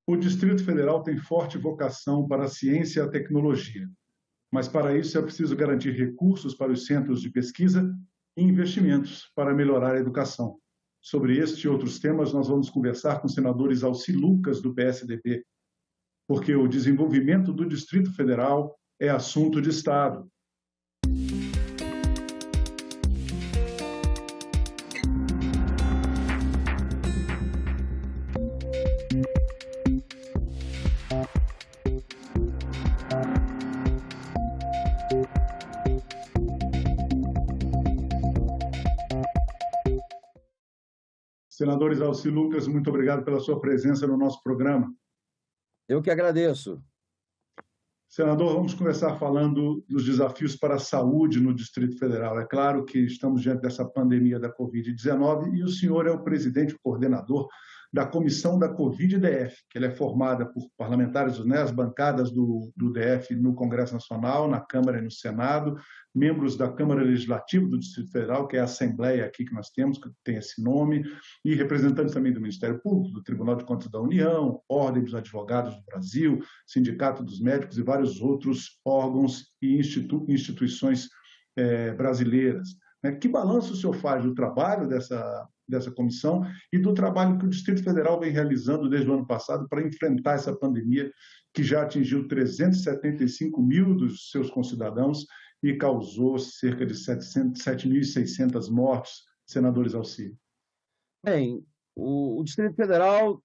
O Distrito Federal tem forte vocação para a ciência e a tecnologia, mas para isso é preciso garantir recursos para os centros de pesquisa e investimentos para melhorar a educação. Sobre este e outros temas, nós vamos conversar com os senadores Alci Lucas, do PSDB, porque o desenvolvimento do Distrito Federal é assunto de Estado. Senadores Alci Lucas, muito obrigado pela sua presença no nosso programa. Eu que agradeço. Senador, vamos começar falando dos desafios para a saúde no Distrito Federal. É claro que estamos diante dessa pandemia da Covid-19 e o senhor é o presidente e coordenador da comissão da Covid-DF, que ela é formada por parlamentares, né, as bancadas do DF no Congresso Nacional, na Câmara e no Senado, membros da Câmara Legislativa do Distrito Federal, que é a Assembleia aqui que nós temos, que tem esse nome, e representantes também do Ministério Público, do Tribunal de Contas da União, Ordem dos Advogados do Brasil, Sindicato dos Médicos e vários outros órgãos e instituições brasileiras. Que balanço o senhor faz do trabalho dessa comissão e do trabalho que o Distrito Federal vem realizando desde o ano passado para enfrentar essa pandemia que já atingiu 375 mil dos seus concidadãos e causou cerca de 7.600 mortes, senadores Alci? Bem, o Distrito Federal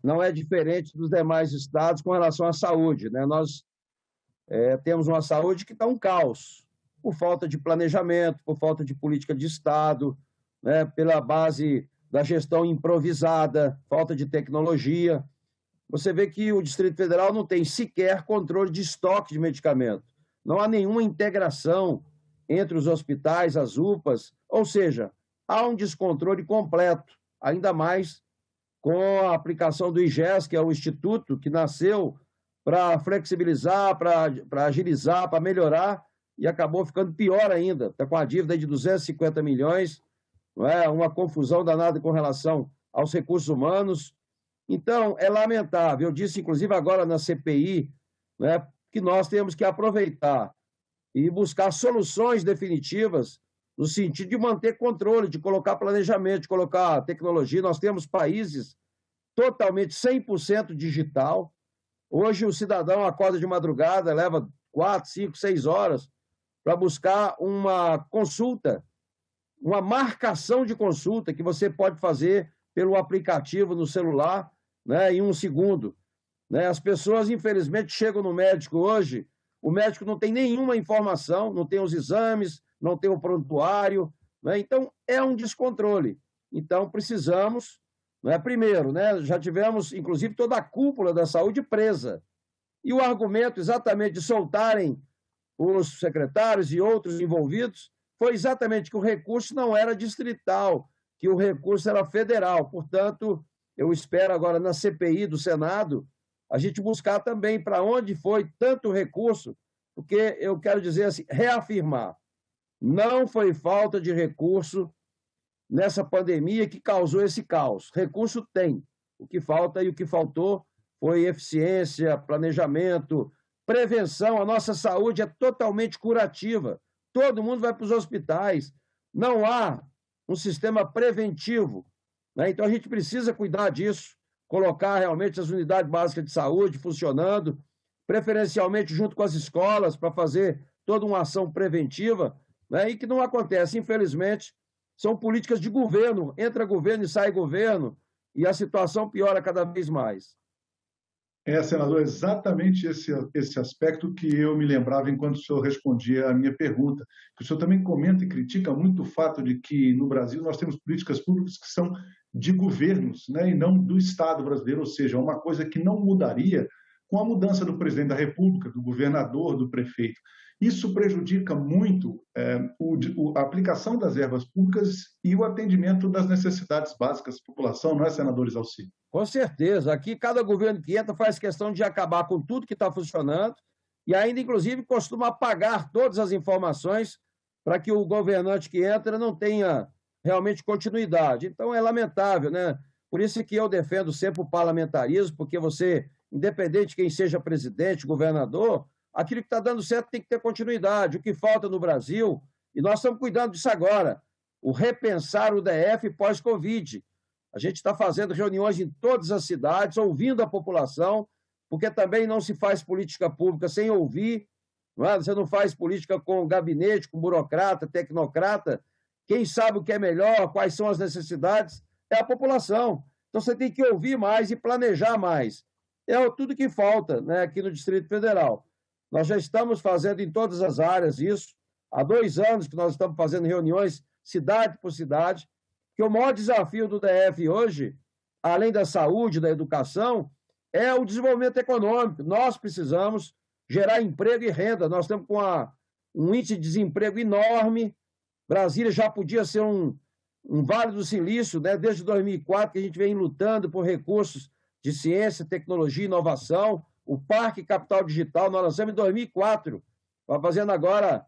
não é diferente dos demais estados com relação à saúde, né? Nós temos uma saúde que está um caos, por falta de planejamento, por falta de política de Estado, né, pela base da gestão improvisada, falta de tecnologia. Você vê que o Distrito Federal não tem sequer controle de estoque de medicamento. Não há nenhuma integração entre os hospitais, as UPAs, ou seja, há um descontrole completo, ainda mais com a aplicação do IGES, que é o instituto que nasceu para flexibilizar, para agilizar, para melhorar, e acabou ficando pior ainda. Está com a dívida de 250 milhões, não é? Uma confusão danada com relação aos recursos humanos. Então, é lamentável. Eu disse, inclusive, agora na CPI, né, que nós temos que aproveitar e buscar soluções definitivas no sentido de manter controle, de colocar planejamento, de colocar tecnologia. Nós temos países totalmente 100% digital. Hoje, o cidadão acorda de madrugada, leva 4, 5, 6 horas para buscar uma consulta, uma marcação de consulta que você pode fazer pelo aplicativo no celular, né, em 1 segundo. Né? As pessoas, infelizmente, chegam no médico hoje, o médico não tem nenhuma informação, não tem os exames, não tem o prontuário, né? Então, é um descontrole. Então, precisamos, né, primeiro, né, já tivemos, inclusive, toda a cúpula da saúde presa. E o argumento exatamente de soltarem os secretários e outros envolvidos foi exatamente que o recurso não era distrital, que o recurso era federal. Portanto, eu espero agora na CPI do Senado a gente buscar também para onde foi tanto recurso, porque eu quero dizer assim, reafirmar, não foi falta de recurso nessa pandemia que causou esse caos. Recurso tem. O que falta e o que faltou foi eficiência, planejamento, prevenção. A nossa saúde é totalmente curativa. Todo mundo vai para os hospitais. Não há um sistema preventivo, né? Então, a gente precisa cuidar disso, colocar realmente as unidades básicas de saúde funcionando, preferencialmente junto com as escolas, para fazer toda uma ação preventiva, né? E que não acontece, infelizmente, são políticas de governo, entra governo e sai governo, e a situação piora cada vez mais. Senador, exatamente esse aspecto que eu me lembrava enquanto o senhor respondia à minha pergunta. O senhor também comenta e critica muito o fato de que no Brasil nós temos políticas públicas que são de governos, né, e não do Estado brasileiro, ou seja, uma coisa que não mudaria com a mudança do presidente da República, do governador, do prefeito. Isso prejudica muito a aplicação das verbas públicas e o atendimento das necessidades básicas da população, não é, senadores Alci? Com certeza. Aqui, cada governo que entra faz questão de acabar com tudo que está funcionando e ainda, inclusive, costuma apagar todas as informações para que o governante que entra não tenha realmente continuidade. Então, é lamentável, né? Por isso que eu defendo sempre o parlamentarismo, porque você, independente de quem seja presidente, governador, aquilo que está dando certo tem que ter continuidade. O que falta no Brasil, e nós estamos cuidando disso agora, o repensar o DF pós-Covid. A gente está fazendo reuniões em todas as cidades, ouvindo a população, porque também não se faz política pública sem ouvir, não é? Você não faz política com gabinete, com burocrata, tecnocrata. Quem sabe o que é melhor, quais são as necessidades, é a população. Então você tem que ouvir mais e planejar mais. É tudo que falta, né, aqui no Distrito Federal. Nós já estamos fazendo em todas as áreas isso. Há 2 anos que nós estamos fazendo reuniões cidade por cidade, que o maior desafio do DF hoje, além da saúde, da educação, é o desenvolvimento econômico. Nós precisamos gerar emprego e renda. Nós estamos com um índice de desemprego enorme. Brasília já podia ser um Vale do Silício, né? Desde 2004 que a gente vem lutando por recursos de ciência, tecnologia e inovação. O Parque Capital Digital, nós lançamos em 2004, está fazendo agora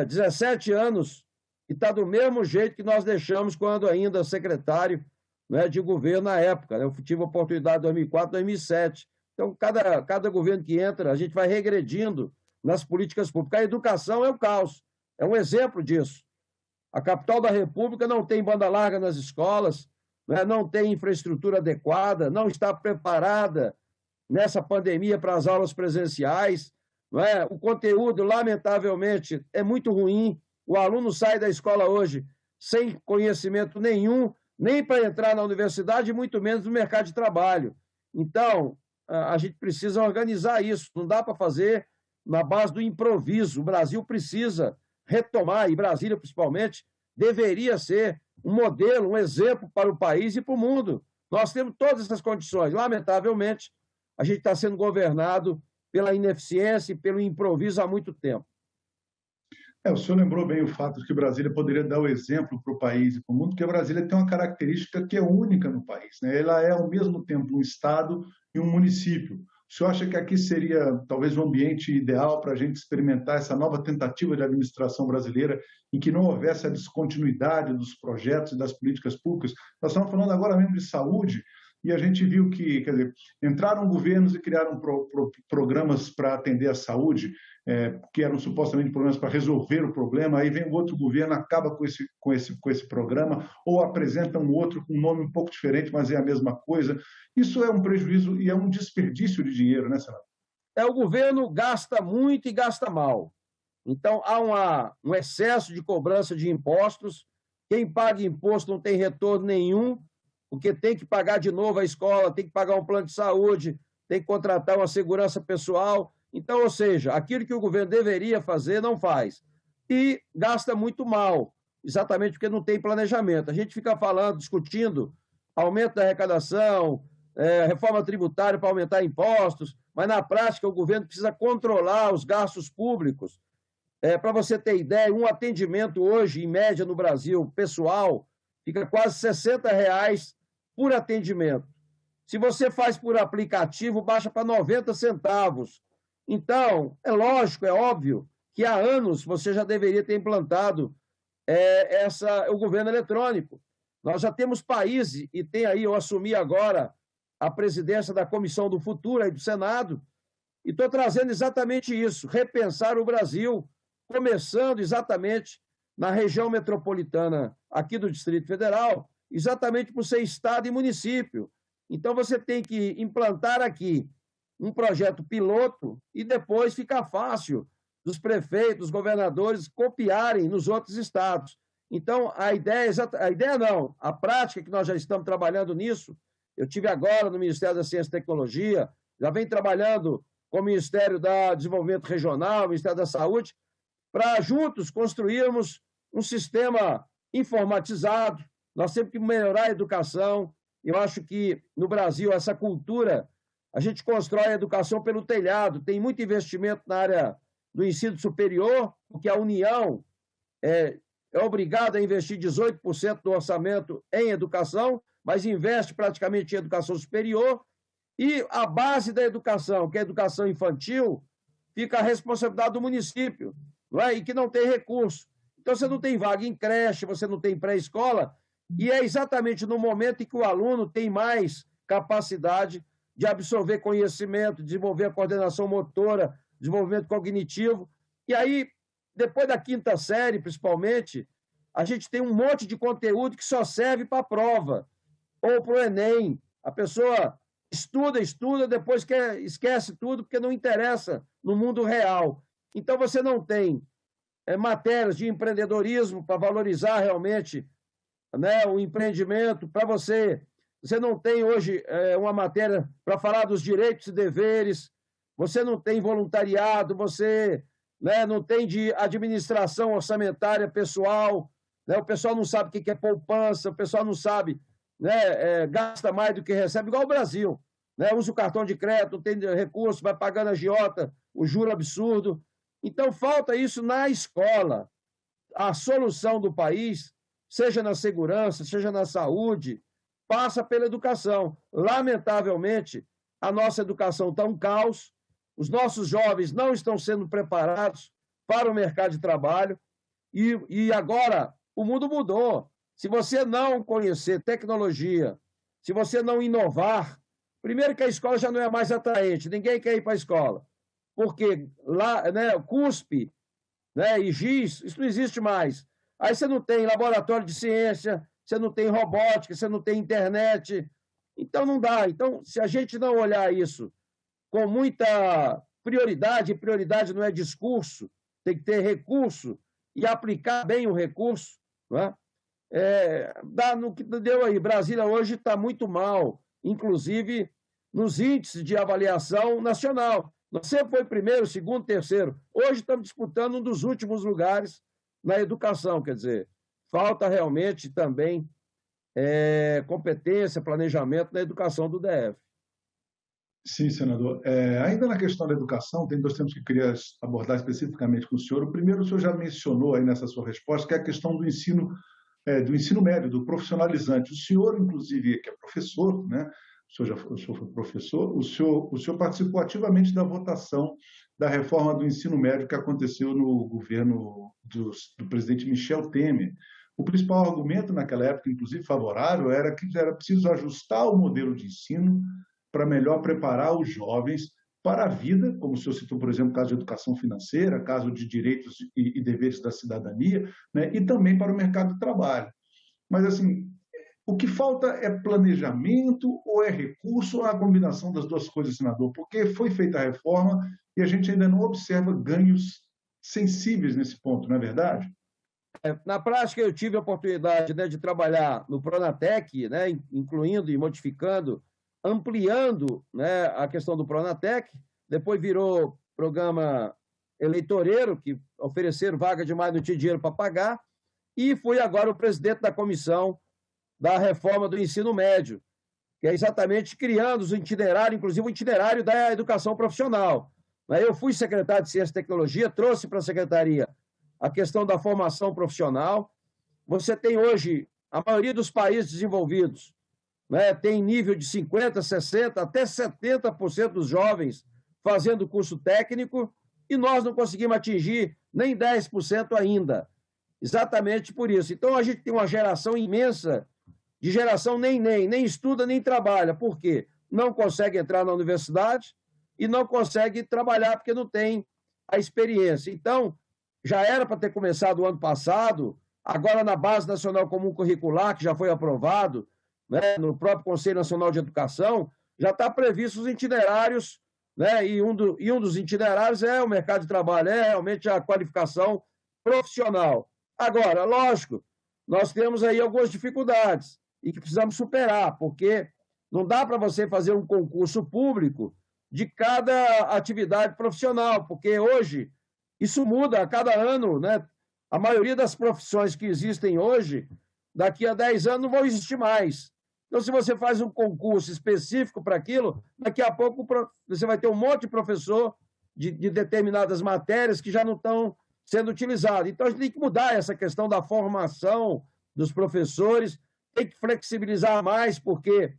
17 anos, e está do mesmo jeito que nós deixamos quando ainda secretário, né, de governo na época. Né? Eu tive a oportunidade em 2004, 2007. Então, cada governo que entra, a gente vai regredindo nas políticas públicas. A educação é o caos, é um exemplo disso. A capital da República não tem banda larga nas escolas, né, não tem infraestrutura adequada, não está preparada nessa pandemia para as aulas presenciais. Não é? O conteúdo, lamentavelmente, é muito ruim. O aluno sai da escola hoje sem conhecimento nenhum, nem para entrar na universidade, muito menos no mercado de trabalho. Então, a gente precisa organizar isso. Não dá para fazer na base do improviso. O Brasil precisa retomar, e Brasília, principalmente, deveria ser um modelo, um exemplo para o país e para o mundo. Nós temos todas essas condições. Lamentavelmente, a gente está sendo governado pela ineficiência e pelo improviso há muito tempo. O senhor lembrou bem o fato de que Brasília poderia dar o exemplo para o país e para o mundo, porque Brasília tem uma característica que é única no país, né? Ela é, ao mesmo tempo, um estado e um município. O senhor acha que aqui seria, talvez, um ambiente ideal para a gente experimentar essa nova tentativa de administração brasileira em que não houvesse a descontinuidade dos projetos e das políticas públicas? Nós estamos falando agora mesmo de saúde, e a gente viu que, quer dizer, entraram governos e criaram programas para atender a saúde, que eram supostamente programas para resolver o problema, aí vem o outro governo, acaba com esse programa, ou apresenta um outro com um nome um pouco diferente, mas é a mesma coisa. Isso é um prejuízo e é um desperdício de dinheiro, né, senador? O governo gasta muito e gasta mal. Então, há um excesso de cobrança de impostos. Quem paga imposto não tem retorno nenhum, porque tem que pagar de novo a escola, tem que pagar um plano de saúde, tem que contratar uma segurança pessoal. Então, ou seja, aquilo que o governo deveria fazer, não faz. E gasta muito mal, exatamente porque não tem planejamento. A gente fica falando, discutindo aumento da arrecadação, reforma tributária para aumentar impostos, mas na prática o governo precisa controlar os gastos públicos. Para você ter ideia, um atendimento hoje, em média no Brasil, pessoal, fica quase R$60 por atendimento. Se você faz por aplicativo, baixa para 90 centavos. Então, é lógico, é óbvio, que há anos você já deveria ter implantado o governo eletrônico. Nós já temos países, e tem aí, eu assumi agora a presidência da Comissão do Futuro, aí do Senado, e estou trazendo exatamente isso, repensar o Brasil, começando exatamente na região metropolitana aqui do Distrito Federal, exatamente por ser estado e município. Então, você tem que implantar aqui um projeto piloto e depois fica fácil dos prefeitos, dos governadores copiarem nos outros estados. Então, a prática que nós já estamos trabalhando nisso, eu tive agora no Ministério da Ciência e Tecnologia, já vem trabalhando com o Ministério do Desenvolvimento Regional, o Ministério da Saúde, para juntos construirmos um sistema informatizado. Nós temos que melhorar a educação. Eu acho que no Brasil essa cultura, a gente constrói a educação pelo telhado, tem muito investimento na área do ensino superior, porque a União é obrigada a investir 18% do orçamento em educação, mas investe praticamente em educação superior, e a base da educação, que é a educação infantil, fica a responsabilidade do município, não é? E que não tem recurso. Então, você não tem vaga em creche, você não tem pré-escola, E é exatamente no momento em que o aluno tem mais capacidade de absorver conhecimento, desenvolver a coordenação motora, desenvolvimento cognitivo. E aí, depois da quinta série, principalmente, a gente tem um monte de conteúdo que só serve para a prova ou para o Enem. A pessoa estuda, depois esquece tudo porque não interessa no mundo real. Então, você não tem matérias de empreendedorismo para valorizar realmente, né, o empreendimento, para você não tem hoje uma matéria para falar dos direitos e deveres, você não tem voluntariado, você, né, não tem de administração orçamentária pessoal, né, o pessoal não sabe o que é poupança, o pessoal não sabe, né, gasta mais do que recebe, igual o Brasil, né, usa o cartão de crédito, não tem recurso, vai pagando a agiota, o juro absurdo. Então, falta isso na escola. A solução do país, seja na segurança, seja na saúde, passa pela educação. Lamentavelmente, a nossa educação está um caos, os nossos jovens não estão sendo preparados para o mercado de trabalho e agora o mundo mudou. Se você não conhecer tecnologia, se você não inovar, primeiro que a escola já não é mais atraente, ninguém quer ir para a escola, porque lá, né, CUSP, né, e GIS, isso não existe mais. Aí você não tem laboratório de ciência, você não tem robótica, você não tem internet. Então, não dá. Então, se a gente não olhar isso com muita prioridade, e prioridade não é discurso, tem que ter recurso e aplicar bem o recurso, né? Dá no que deu aí. Brasília hoje está muito mal, inclusive nos índices de avaliação nacional. Nós sempre foi primeiro, segundo, terceiro. Hoje estamos disputando um dos últimos lugares na educação, quer dizer, falta realmente também competência, planejamento na educação do DF. Sim, senador. Ainda na questão da educação, tem dois temas que eu queria abordar especificamente com o senhor. O primeiro, o senhor já mencionou aí nessa sua resposta, que é a questão do ensino médio, do profissionalizante. O senhor, inclusive, que é professor, né? O senhor foi professor, o senhor participou ativamente da votação da reforma do ensino médio que aconteceu no governo do presidente Michel Temer. O principal argumento naquela época, inclusive favorável, era que era preciso ajustar o modelo de ensino para melhor preparar os jovens para a vida, como o senhor citou, por exemplo, caso de educação financeira, caso de direitos e deveres da cidadania, né, e também para o mercado de trabalho. Mas, assim, o que falta é planejamento ou é recurso ou é a combinação das duas coisas, senador? Porque foi feita a reforma e a gente ainda não observa ganhos sensíveis nesse ponto, não é verdade? Na prática, eu tive a oportunidade, né, de trabalhar no Pronatec, né, incluindo e modificando, ampliando, né, a questão do Pronatec, depois virou programa eleitoreiro, que ofereceram vaga demais, não tinha dinheiro para pagar, e fui agora o presidente da comissão da reforma do ensino médio, que é exatamente criando os itinerários, inclusive o itinerário da educação profissional. Eu fui secretário de Ciência e Tecnologia, trouxe para a secretaria a questão da formação profissional. Você tem hoje, a maioria dos países desenvolvidos, né, tem nível de 50%, 60%, até 70% dos jovens fazendo curso técnico, e nós não conseguimos atingir nem 10% ainda. Exatamente por isso. Então, a gente tem uma geração imensa de geração nem estuda, nem trabalha. Por quê? Não consegue entrar na universidade e não consegue trabalhar porque não tem a experiência. Então, já era para ter começado o ano passado, agora na Base Nacional Comum Curricular, que já foi aprovado, né, no próprio Conselho Nacional de Educação, já está previsto os itinerários, né, e um dos itinerários é o mercado de trabalho, é realmente a qualificação profissional. Agora, lógico, nós temos aí algumas dificuldades e que precisamos superar, porque não dá para você fazer um concurso público de cada atividade profissional, porque hoje isso muda a cada ano, né? A maioria das profissões que existem hoje, daqui a 10 anos não vão existir mais. Então, se você faz um concurso específico para aquilo, daqui a pouco você vai ter um monte de professor de determinadas matérias que já não estão sendo utilizados. Então, a gente tem que mudar essa questão da formação dos professores, tem que flexibilizar mais, porque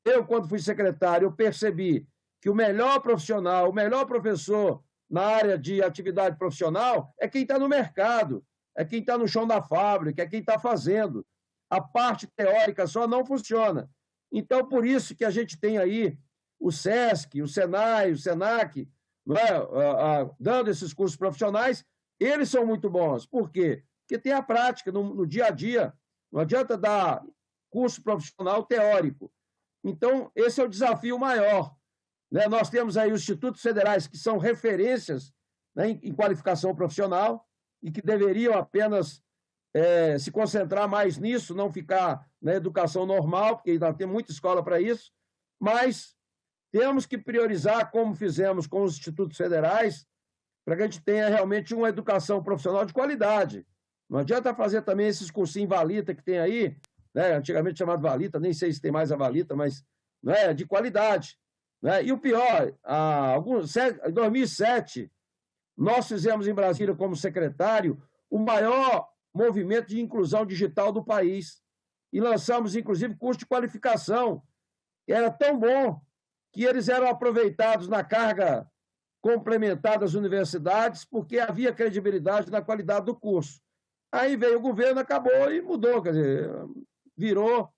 eu, quando fui secretário, eu percebi que o melhor profissional, o melhor professor na área de atividade profissional é quem está no mercado, é quem está no chão da fábrica, é quem está fazendo. a parte teórica só não funciona. Então, por isso que a gente tem aí o SESC, o SENAI, o SENAC, não é? Dando esses cursos profissionais, eles são muito bons. Por quê? Porque tem a prática no dia a dia. Não adianta dar curso profissional teórico. Então, esse é o desafio maior. Né? Nós temos aí os institutos federais, que são referências, né, em qualificação profissional, e que deveriam apenas se concentrar mais nisso, não ficar na educação normal, porque ainda tem muita escola para isso, mas temos que priorizar, como fizemos com os institutos federais, para que a gente tenha realmente uma educação profissional de qualidade. Não adianta fazer também esses cursinhos Valita que tem aí, né, antigamente chamado Valita, nem sei se tem mais a Valita, mas não é, de qualidade. Né? E o pior, em 2007, nós fizemos em Brasília, como secretário, o maior movimento de inclusão digital do país. E lançamos, inclusive, curso de qualificação. Era tão bom que eles eram aproveitados na carga complementar das universidades, porque havia credibilidade na qualidade do curso. Aí veio o governo, acabou e mudou, quer dizer, virou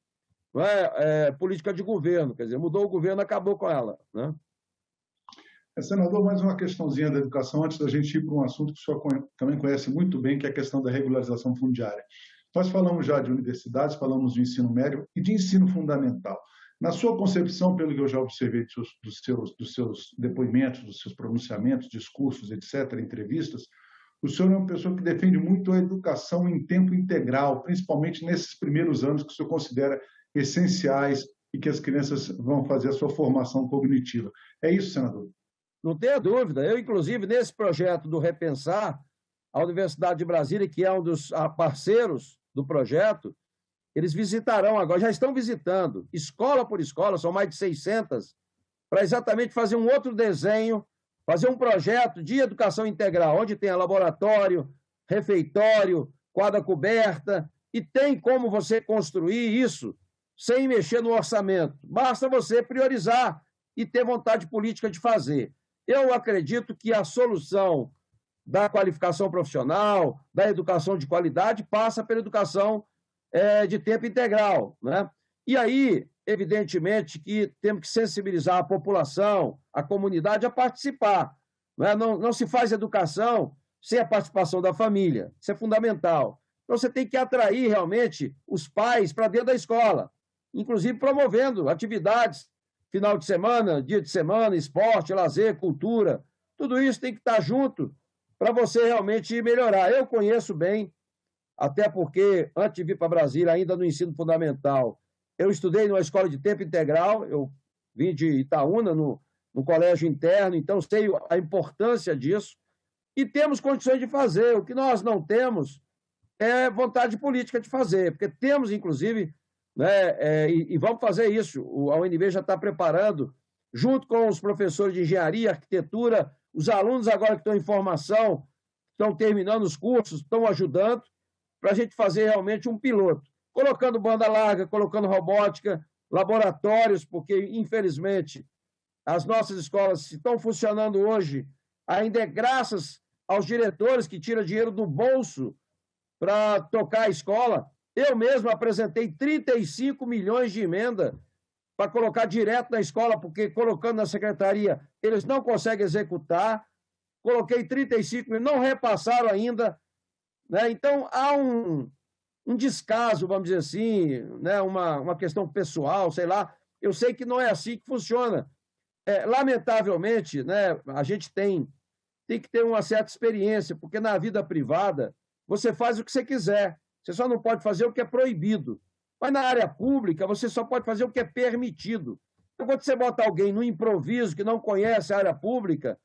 política de governo, quer dizer, mudou o governo, acabou com ela. Né? Senador, mais uma questãozinha da educação, antes da gente ir para um assunto que o senhor também conhece muito bem, que é a questão da regularização fundiária. Nós falamos já de universidades, falamos de ensino médio e de ensino fundamental. Na sua concepção, pelo que eu já observei dos seus depoimentos, dos seus pronunciamentos, discursos, etc., entrevistas, o senhor é uma pessoa que defende muito a educação em tempo integral, principalmente nesses primeiros anos que o senhor considera essenciais e que as crianças vão fazer a sua formação cognitiva. É isso, senador? Não tenha dúvida. Eu, inclusive, nesse projeto do Repensar, a Universidade de Brasília, que é um dos parceiros do projeto, eles visitarão agora, já estão visitando, escola por escola, são mais de 600, para exatamente fazer um outro desenho, fazer um projeto de educação integral, onde tenha laboratório, refeitório, quadra coberta, e tem como você construir isso sem mexer no orçamento. Basta você priorizar e ter vontade política de fazer. Eu acredito que a solução da qualificação profissional, da educação de qualidade, passa pela educação de tempo integral. Né? E aí, evidentemente, que temos que sensibilizar a população, a comunidade a participar. Né? Não se faz educação sem a participação da família. Isso é fundamental. Então, você tem que atrair realmente os pais para dentro da escola, inclusive promovendo atividades final de semana, dia de semana, esporte, lazer, cultura, tudo isso tem que estar junto para você realmente melhorar. Eu conheço bem, até porque antes de vir para Brasília, ainda no ensino fundamental, eu estudei numa escola de tempo integral, eu vim de Itaúna, no colégio interno, então sei a importância disso, e temos condições de fazer. O que nós não temos é vontade política de fazer, porque temos, inclusive, né, e vamos fazer isso. A UNB já está preparando, junto com os professores de engenharia, arquitetura, os alunos agora que estão em formação, estão terminando os cursos, estão ajudando, para a gente fazer realmente um piloto, colocando banda larga, colocando robótica, laboratórios, porque, infelizmente, as nossas escolas estão funcionando hoje, ainda é graças aos diretores que tiram dinheiro do bolso para tocar a escola. Eu mesmo apresentei 35 milhões de emenda para colocar direto na escola, porque colocando na secretaria eles não conseguem executar. Coloquei 35 milhões, não repassaram ainda. Né? Então, há um descaso, vamos dizer assim, né? uma questão pessoal, sei lá. Eu sei que não é assim que funciona. Lamentavelmente, né, a gente tem que ter uma certa experiência, porque na vida privada você faz o que você quiser. Você só não pode fazer o que é proibido. Mas na área pública, você só pode fazer o que é permitido. Então, quando você bota alguém no improviso, que não conhece a área pública,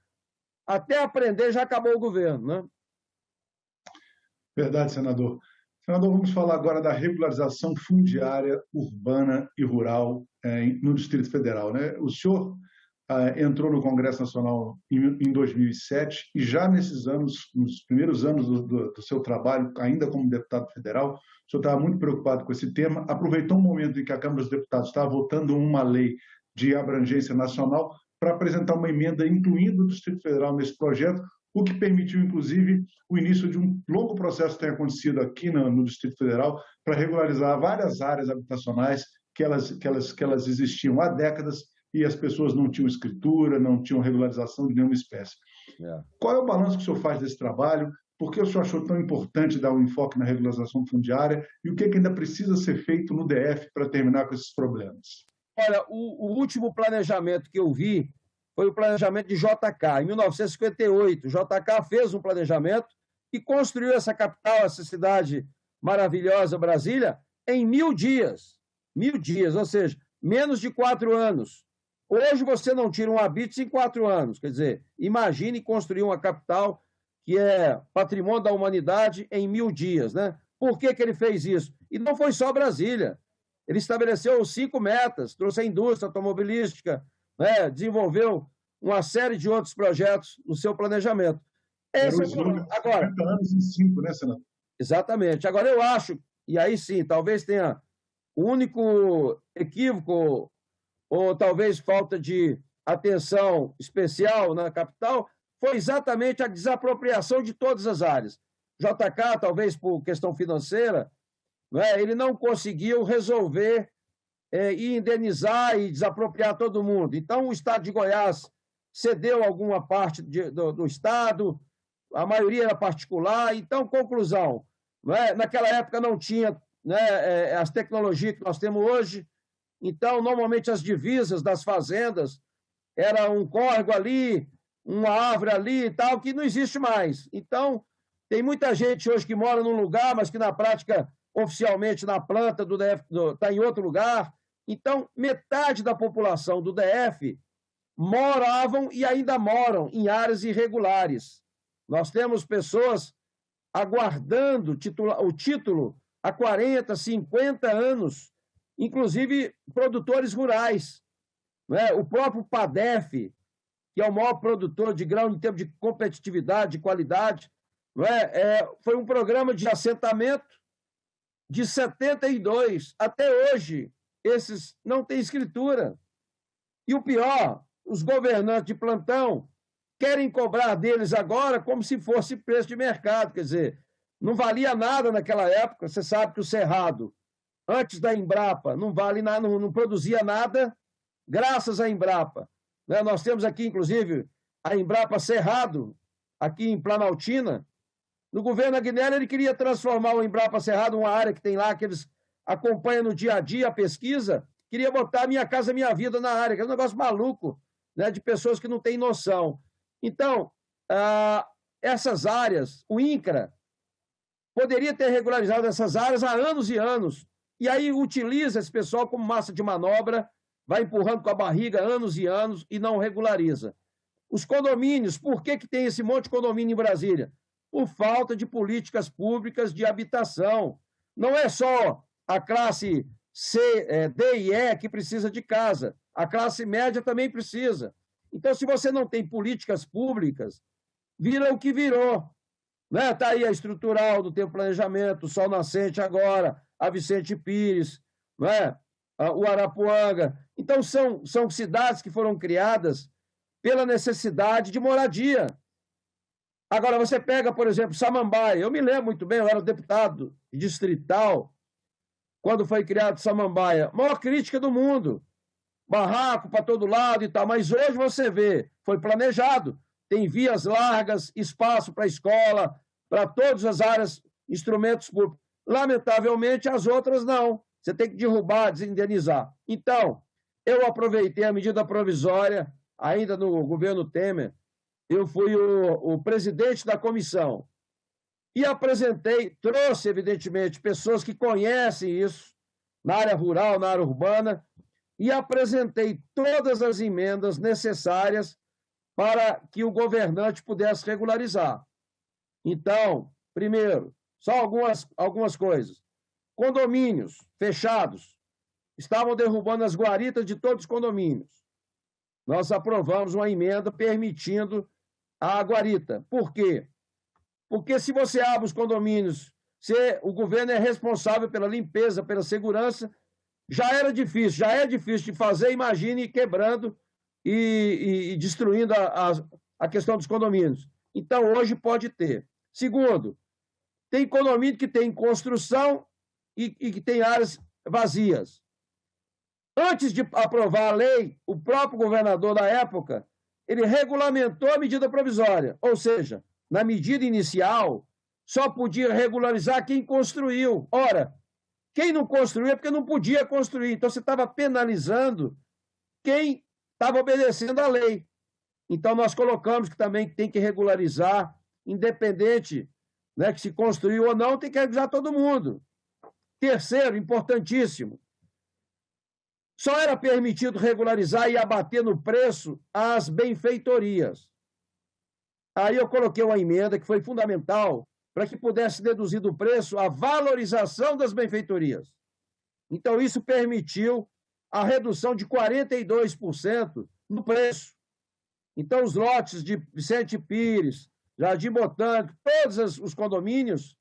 até aprender já acabou o governo. Né? Verdade, senador. Senador, vamos falar agora da regularização fundiária urbana e rural no Distrito Federal. Né? O senhor entrou no Congresso Nacional em 2007 e já nesses anos, nos primeiros anos do seu trabalho, ainda como deputado federal, o senhor estava muito preocupado com esse tema, aproveitou um momento em que a Câmara dos Deputados estava votando uma lei de abrangência nacional para apresentar uma emenda incluindo o Distrito Federal nesse projeto, o que permitiu, inclusive, o início de um longo processo que tem acontecido aqui no Distrito Federal para regularizar várias áreas habitacionais que elas existiam há décadas e as pessoas não tinham escritura, não tinham regularização de nenhuma espécie. Qual é o balanço que o senhor faz desse trabalho? Por que o senhor achou tão importante dar um enfoque na regularização fundiária e o que ainda precisa ser feito no DF para terminar com esses problemas? Olha, o último planejamento que eu vi foi o planejamento de JK. Em 1958, JK fez um planejamento e construiu essa capital, essa cidade maravilhosa, Brasília, em 1000 dias. 1000 dias, ou seja, menos de 4 anos. Hoje você não tira um habite em 4 anos. Quer dizer, imagine construir uma capital que é patrimônio da humanidade em 1000 dias, né? Por que ele fez isso? E não foi só Brasília. Ele estabeleceu 5 metas, trouxe a indústria automobilística, né? Desenvolveu uma série de outros projetos no seu planejamento. Esse é o agora, 50 anos em 5, né, senador? Exatamente. Agora, eu acho, e aí sim, talvez tenha o único equívoco ou talvez falta de atenção especial na capital, foi exatamente a desapropriação de todas as áreas. JK, talvez por questão financeira, né, ele não conseguiu resolver e indenizar e desapropriar todo mundo. Então, o Estado de Goiás cedeu alguma parte do Estado, a maioria era particular. Então, conclusão, né, naquela época não tinha, né, as tecnologias que nós temos hoje. Então, normalmente, as divisas das fazendas era um córrego ali, uma árvore ali e tal, que não existe mais. Então, tem muita gente hoje que mora num lugar, mas que na prática, oficialmente, na planta do DF, está em outro lugar. Então, metade da população do DF moravam e ainda moram em áreas irregulares. Nós temos pessoas aguardando o título há 40, 50 anos, inclusive produtores rurais. Né? O próprio PADEF, que é o maior produtor de grão em termos de competitividade, de qualidade, foi um programa de assentamento de 72. Até hoje, esses não têm escritura. E o pior, os governantes de plantão querem cobrar deles agora como se fosse preço de mercado. Quer dizer, não valia nada naquela época. Você sabe que o Cerrado, antes da Embrapa, não vale nada, não produzia nada, graças à Embrapa. Né? Nós temos aqui, inclusive, a Embrapa Cerrado, aqui em Planaltina. No governo Aguinaldo, ele queria transformar o Embrapa Cerrado, uma área que tem lá, que eles acompanham no dia a dia a pesquisa, queria botar Minha Casa Minha Vida na área, que é um negócio maluco, né, de pessoas que não têm noção. Então, essas áreas, o INCRA poderia ter regularizado essas áreas há anos e anos, e aí utiliza esse pessoal como massa de manobra, vai empurrando com a barriga anos e anos e não regulariza. Os condomínios, por que tem esse monte de condomínio em Brasília? Por falta de políticas públicas de habitação. Não é só a classe C, D e E que precisa de casa. A classe média também precisa. Então, se você não tem políticas públicas, vira o que virou. Né? Está aí a estrutural do teu planejamento, o Sol Nascente agora, a Vicente Pires, né? O Arapuanga. Então, são cidades que foram criadas pela necessidade de moradia. Agora, você pega, por exemplo, Samambaia. Eu me lembro muito bem, eu era deputado distrital quando foi criado Samambaia. Maior crítica do mundo. Barraco para todo lado e tal. Mas hoje você vê, foi planejado. Tem vias largas, espaço para escola, para todas as áreas, instrumentos públicos. Lamentavelmente, as outras não. Você tem que derrubar, desindenizar. Então, eu aproveitei a medida provisória, ainda no governo Temer. Eu fui o presidente da comissão e apresentei, trouxe, evidentemente, pessoas que conhecem isso, na área rural, na área urbana, e apresentei todas as emendas necessárias para que o governante pudesse regularizar. Então, primeiro, só algumas coisas. Condomínios fechados estavam derrubando as guaritas de todos os condomínios. Nós aprovamos uma emenda permitindo a guarita. Por quê? Porque se você abre os condomínios, o governo é responsável pela limpeza, pela segurança, já é difícil de fazer, imagine quebrando e destruindo a questão dos condomínios. Então, hoje pode ter. Segundo, tem condomínio que tem construção e que tem áreas vazias. Antes de aprovar a lei, o próprio governador da época, ele regulamentou a medida provisória, ou seja, na medida inicial, só podia regularizar quem construiu. Ora, quem não construiu é porque não podia construir, então você estava penalizando quem estava obedecendo à lei. Então, nós colocamos que também tem que regularizar, independente, né, que se construiu ou não, tem que regularizar todo mundo. Terceiro, importantíssimo, só era permitido regularizar e abater no preço as benfeitorias. Aí eu coloquei uma emenda que foi fundamental para que pudesse deduzir do preço a valorização das benfeitorias. Então, isso permitiu a redução de 42% no preço. Então, os lotes de Vicente Pires, Jardim Botânico, todos os condomínios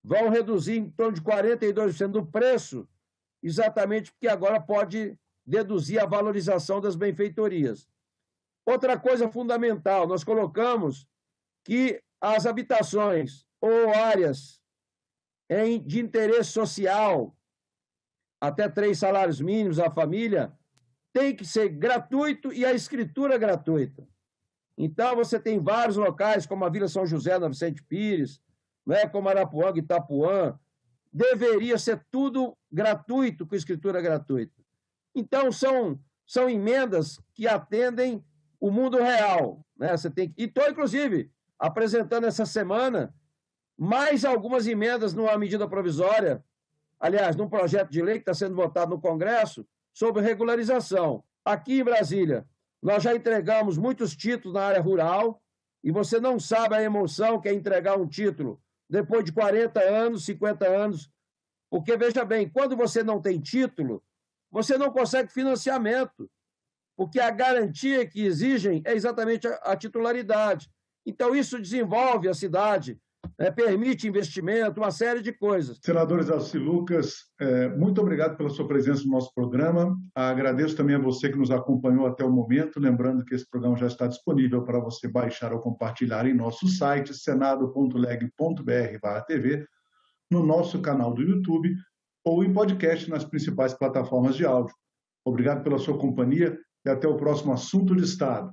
vão reduzir em torno de 42% do preço, exatamente porque agora pode deduzir a valorização das benfeitorias. Outra coisa fundamental, nós colocamos que as habitações ou áreas de interesse social, até 3 salários mínimos à família, tem que ser gratuito e a escritura gratuita. Então, você tem vários locais, como a Vila São José, na Vicente Pires, né, como Arapuanga, Itapuã, deveria ser tudo gratuito, com escritura gratuita. Então, são emendas que atendem o mundo real. Né? Você tem que... Estou, inclusive, apresentando essa semana mais algumas emendas numa medida provisória, aliás, num projeto de lei que está sendo votado no Congresso, sobre regularização. Aqui em Brasília, nós já entregamos muitos títulos na área rural, e você não sabe a emoção que é entregar um título depois de 40 anos, 50 anos, porque, veja bem, quando você não tem título, você não consegue financiamento, porque a garantia que exigem é exatamente a titularidade. Então, isso desenvolve a cidade, permite investimento, uma série de coisas. Senador Exalci Lucas, muito obrigado pela sua presença no nosso programa. Agradeço também a você que nos acompanhou até o momento, lembrando que esse programa já está disponível para você baixar ou compartilhar em nosso site, senado.leg.br/tv, no nosso canal do YouTube ou em podcast nas principais plataformas de áudio. Obrigado pela sua companhia e até o próximo Assunto de Estado.